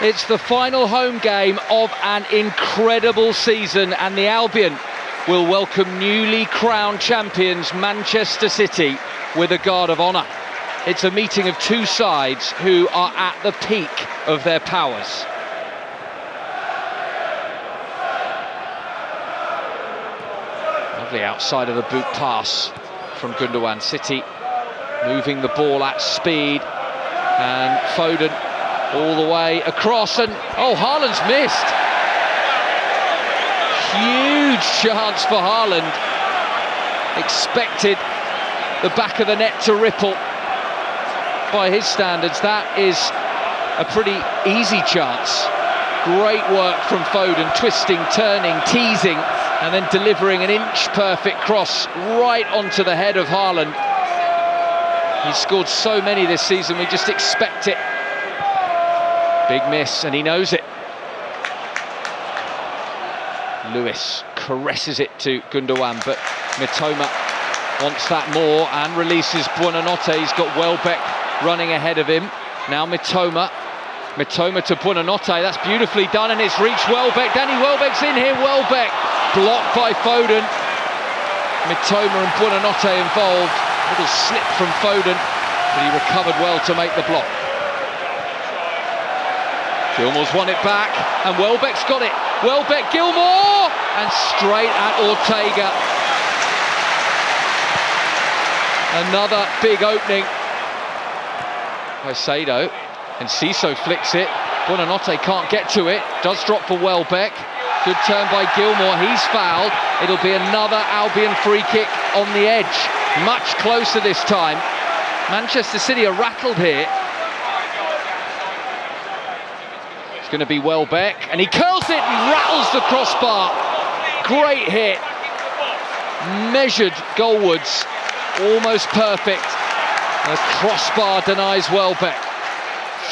It's the final home game of an incredible season, and the Albion will welcome newly crowned champions Manchester City with a guard of honour. It's a meeting of two sides who are at the peak of their powers. Lovely outside of the boot pass from Gundogan. City moving the ball at speed, and Foden all the way across, and oh, Haaland's missed. Huge chance for Haaland. Expected the back of the net to ripple. By his standards, that is a pretty easy chance. Great work from Foden, twisting, turning, teasing, and then delivering an inch-perfect cross right onto the head of Haaland. He's scored so many this season, we just expect it. Big miss, and he knows it. Lewis caresses it to Gundogan, but Mitoma wants that more and releases Buonanotte. He's got Welbeck running ahead of him. Now Mitoma to Buonanotte. That's beautifully done, and it's reached Welbeck. Danny Welbeck's in here. Welbeck blocked by Foden. Mitoma and Buonanotte involved. Little slip from Foden, but he recovered well to make the block. Gilmour's won it back, and Welbeck's got it. Welbeck, Gilmour, and straight at Ortega. Another big opening. Caicedo, and Ciso flicks it. Buonanotte can't get to it. Does drop for Welbeck. Good turn by Gilmour. He's fouled. It'll be another Albion free kick on the edge. Much closer this time. Manchester City are rattled here. It's going to be Welbeck, and he curls it and rattles the crossbar. Great hit. Measured goalwards. Almost perfect. The crossbar denies Welbeck.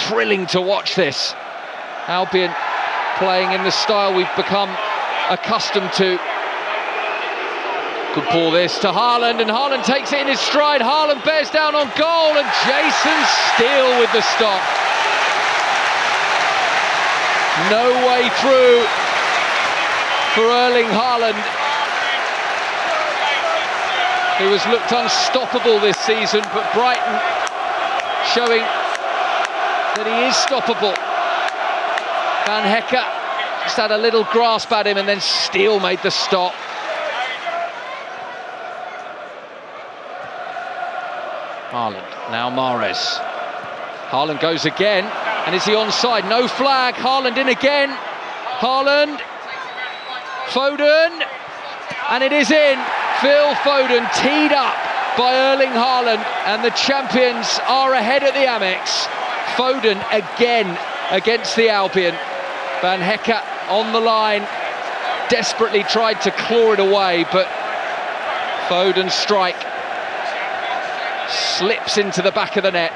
Thrilling to watch this. Albion playing in the style we've become accustomed to. Good ball this to Haaland, and Haaland takes it in his stride. Haaland bears down on goal, and Jason Steele with the stop. No way through for Erling Haaland, who has looked unstoppable this season, but Brighton showing that he is stoppable. Van Hecke just had a little grasp at him, and then Steele made the stop. Haaland, now Mahrez. Haaland goes again, and is he onside? No flag. Haaland in again. Haaland, Foden, and it is in. Phil Foden teed up by Erling Haaland, and the champions are ahead at the Amex. Foden again against the Albion. Van Hecke on the line, desperately tried to claw it away, but Foden's strike slips into the back of the net,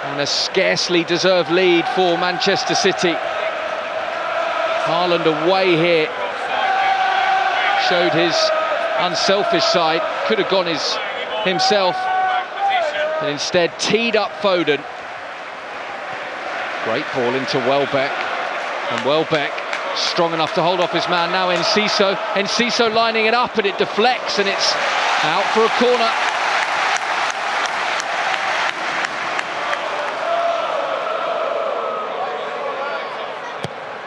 and a scarcely deserved lead for Manchester City. Haaland away here showed his unselfish side, could have gone himself, but instead teed up Foden. Great ball into Welbeck, and Welbeck strong enough to hold off his man. Now Enciso lining it up, and it deflects, and it's out for a corner.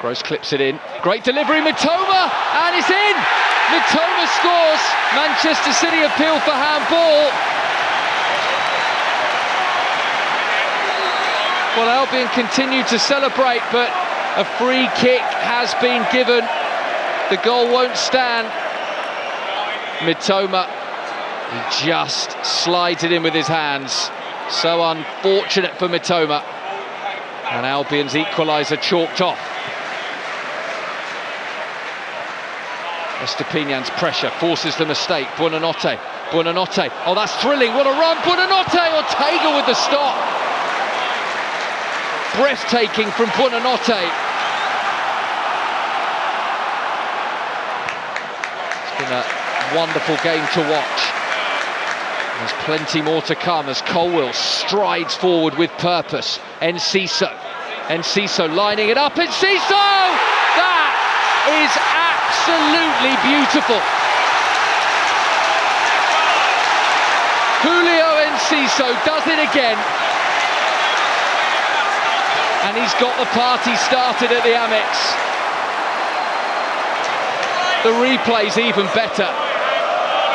Gross clips it in. Great delivery, Mitoma, and it's in! Mitoma scores. Manchester City appeal for handball. Well, Albion continue to celebrate, but a free kick has been given. The goal won't stand. Mitoma, he just slides it in with his hands. So unfortunate for Mitoma. And Albion's equaliser chalked off. Estepinian's pressure forces the mistake. Buonanotte. Oh, that's thrilling. What a run. Buonanotte. Ortega with the stop. Breathtaking from Buonanotte. It's been a wonderful game to watch. There's plenty more to come as Colwill strides forward with purpose. Enciso Enciso lining it up. Enciso! That is absolutely beautiful. Julio Enciso does it again. And he's got the party started at the Amex. The replay's even better.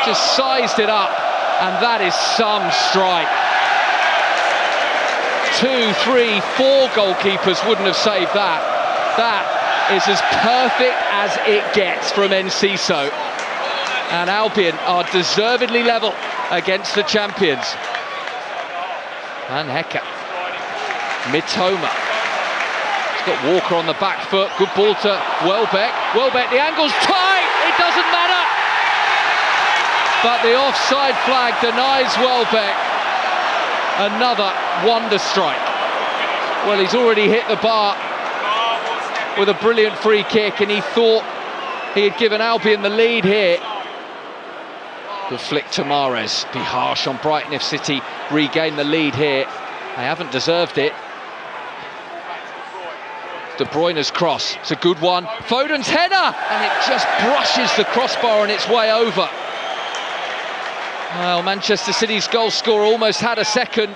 Just sized it up, and that is some strike. 2, 3, 4 goalkeepers wouldn't have saved that. That is as perfect as it gets from Enciso. And Albion are deservedly level against the champions. Van Hecke. Mitoma. He's got Walker on the back foot. Good ball to Welbeck. Welbeck, the angle's tight. It doesn't matter. But the offside flag denies Welbeck. Another wonder strike. Well, he's already hit the bar with a brilliant free kick, and he thought he had given Albion the lead here. Good flick to Mahrez. Be harsh on Brighton if City regain the lead here. They haven't deserved it. De Bruyne's cross, it's a good one. Foden's header, and it just brushes the crossbar on its way over. Well, Manchester City's goal scorer almost had a second.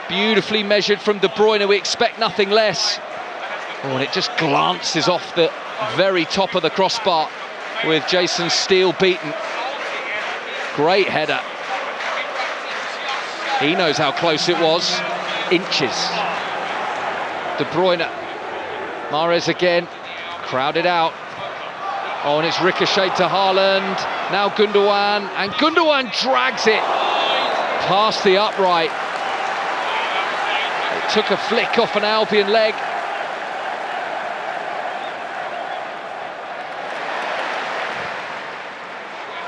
Beautifully measured from De Bruyne, we expect nothing less. Oh, and it just glances off the very top of the crossbar with Jason Steele beaten. Great header. He knows how close it was. Inches. De Bruyne. Mahrez again, crowded out. Oh, and it's ricocheted to Haaland. Now Gundogan, and Gundogan drags it past the upright. It took a flick off an Albion leg.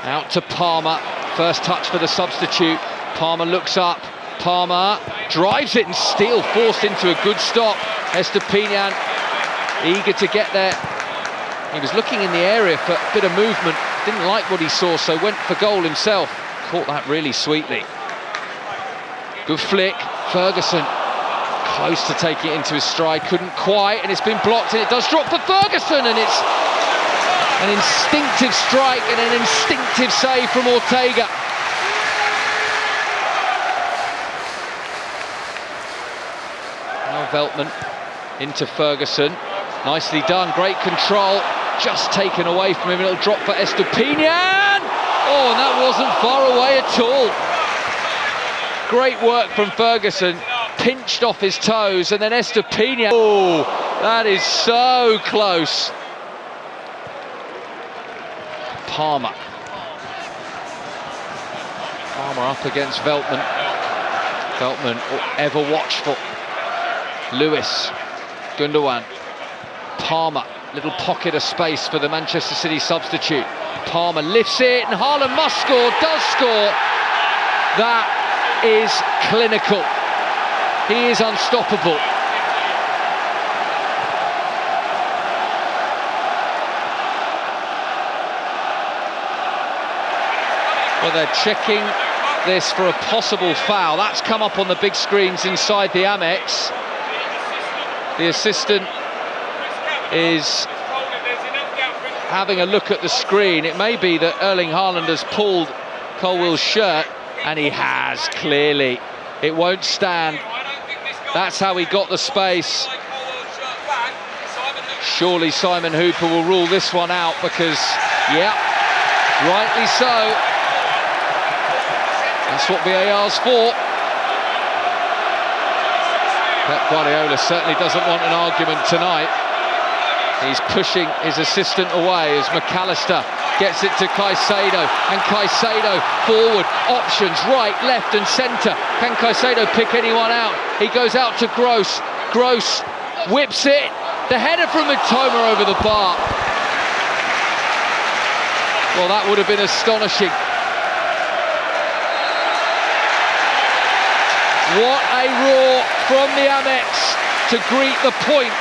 Out to Palmer, first touch for the substitute. Palmer looks up, Palmer drives it, and Steele forced into a good stop. Estupiñán eager to get there. He was looking in the area for a bit of movement, didn't like what he saw, so went for goal himself. Caught that really sweetly. Good flick, Ferguson close to taking it into his stride, couldn't quite, and it's been blocked, and it does drop for Ferguson, and it's an instinctive strike and an instinctive save from Ortega. Now Veltman into Ferguson. Nicely done, great control. Just taken away from him, and it'll drop for Estupiñán. Oh, and that wasn't far away at all. Great work from Ferguson. Pinched off his toes, and then Estupiñán. Oh, that is so close. Palmer. Palmer up against Veltman. Veltman ever watchful. Lewis. Gundogan. Palmer, little pocket of space for the Manchester City substitute. Palmer lifts it, and Haaland must score, does score. That is clinical. He is unstoppable. Well, they're checking this for a possible foul. That's come up on the big screens inside the Amex. The assistant is having a look at the screen. It may be that Erling Haaland has pulled Colwill's shirt, and he has, clearly. It won't stand. That's how he got the space. Surely Simon Hooper will rule this one out, because, yeah, rightly so. That's what VAR's for. Pep Guardiola certainly doesn't want an argument tonight. He's pushing his assistant away as McAllister gets it to Caicedo, and Caicedo forward, options right, left and centre. Can Caicedo pick anyone out? He goes out to Gross. Gross whips it. The header from Mitoma over the bar. Well, that would have been astonishing. What a roar from the Amex to greet the point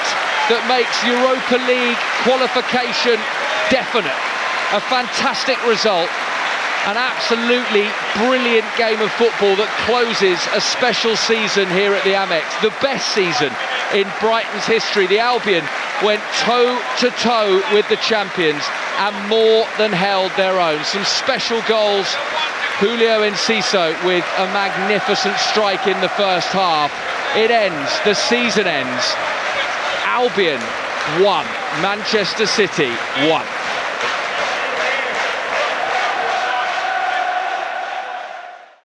that makes Europa League qualification definite. A fantastic result. An absolutely brilliant game of football that closes a special season here at the Amex, the best season in Brighton's history. The Albion went toe to toe with the champions and more than held their own. Some special goals. Julio Enciso with a magnificent strike in the first half. It ends, the season ends. Albion 1, Manchester City 1.